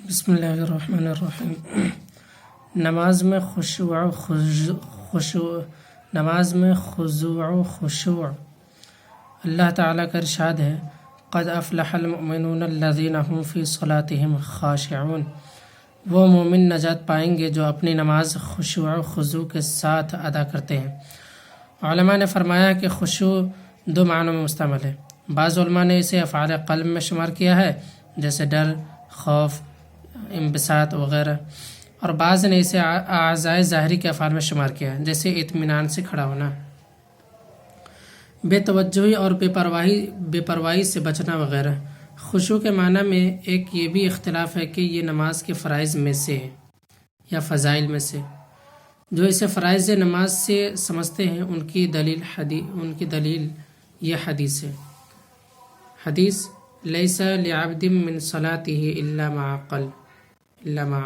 بسم اللہ الرحمن الرحیم۔ نماز میں خضوع و خشوع اللہ تعالیٰ کا ارشاد ہے، قد افلح المؤمنون الذین هم فی صلاتهم خاشعون۔ وہ مومن نجات پائیں گے جو اپنی نماز خشوع و خضوع کے ساتھ ادا کرتے ہیں۔ علماء نے فرمایا کہ خشوع دو معنوں میں مشتمل ہے۔ بعض علماء نے اسے افعال قلب میں شمار کیا ہے، جیسے ڈر، خوف، انبساط وغیرہ، اور بعض نے اسے اعضائے ظاہری کے افعال میں شمار کیا ہے، جیسے اطمینان سے کھڑا ہونا، بے توجہی اور بے پرواہی سے بچنا وغیرہ۔ خشوع کے معنی میں ایک یہ بھی اختلاف ہے کہ یہ نماز کے فرائض میں سے ہے یا فضائل میں سے۔ جو اسے فرائض نماز سے سمجھتے ہیں ان کی دلیل یہ حدیث ہے۔ حدیث لیس لعبد من صلاته الا ما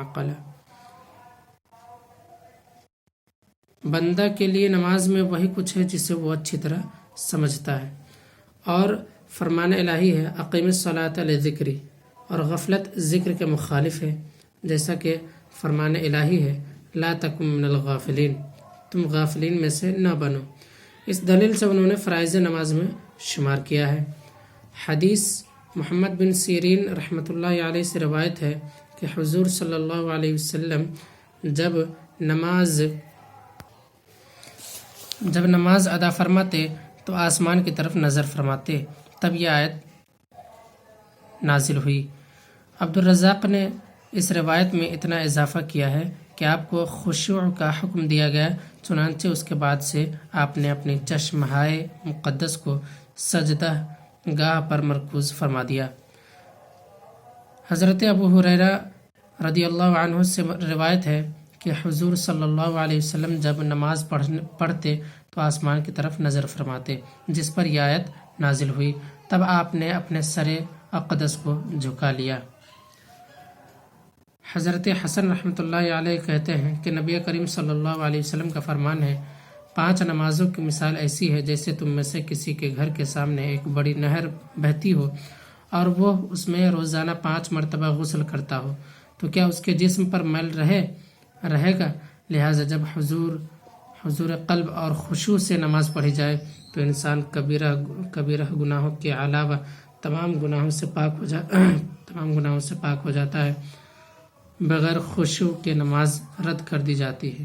عقل۔ بندہ کے لیے نماز میں وہی کچھ ہے جسے وہ اچھی طرح سمجھتا ہے، اور فرمان الہی ہے اقیم الصلاۃ لذکری، اور غفلت ذکر کے مخالف ہے، جیسا کہ فرمان الہی ہے لا تکن من الغافلین، تم غافلین میں سے نہ بنو۔ اس دلیل سے انہوں نے فرائض نماز میں شمار کیا ہے۔ حدیث محمد بن سیرین رحمۃ اللہ علیہ سے روایت ہے کہ حضور صلی اللہ علیہ وسلم جب نماز ادا فرماتے تو آسمان کی طرف نظر فرماتے، تب یہ آیت نازل ہوئی۔ عبدالرزاق نے اس روایت میں اتنا اضافہ کیا ہے کہ آپ کو خشوع کا حکم دیا گیا، چنانچہ اس کے بعد سے آپ نے اپنی چشمہائے مقدس کو سجدہ گاہ پر مرکوز فرما دیا۔ حضرت ابو ہریرہ رضی اللہ عنہ سے روایت ہے کہ حضور صلی اللہ علیہ وسلم جب نماز پڑھتے تو آسمان کی طرف نظر فرماتے، جس پر یہ آیت نازل ہوئی، تب آپ نے اپنے سر اقدس کو جھکا لیا۔ حضرت حسن رحمۃ اللہ علیہ کہتے ہیں کہ نبی کریم صلی اللہ علیہ وسلم کا فرمان ہے، 5 نمازوں کی مثال ایسی ہے جیسے تم میں سے کسی کے گھر کے سامنے ایک بڑی نہر بہتی ہو اور وہ اس میں روزانہ 5 مرتبہ غسل کرتا ہو، تو کیا اس کے جسم پر میل رہے گا؟ لہٰذا جب حضور قلب اور خشوع سے نماز پڑھی جائے تو انسان کبیرہ گناہوں کے علاوہ تمام گناہوں سے پاک ہو جاتا ہے۔ بغیر خشوع کے نماز رد کر دی جاتی ہے۔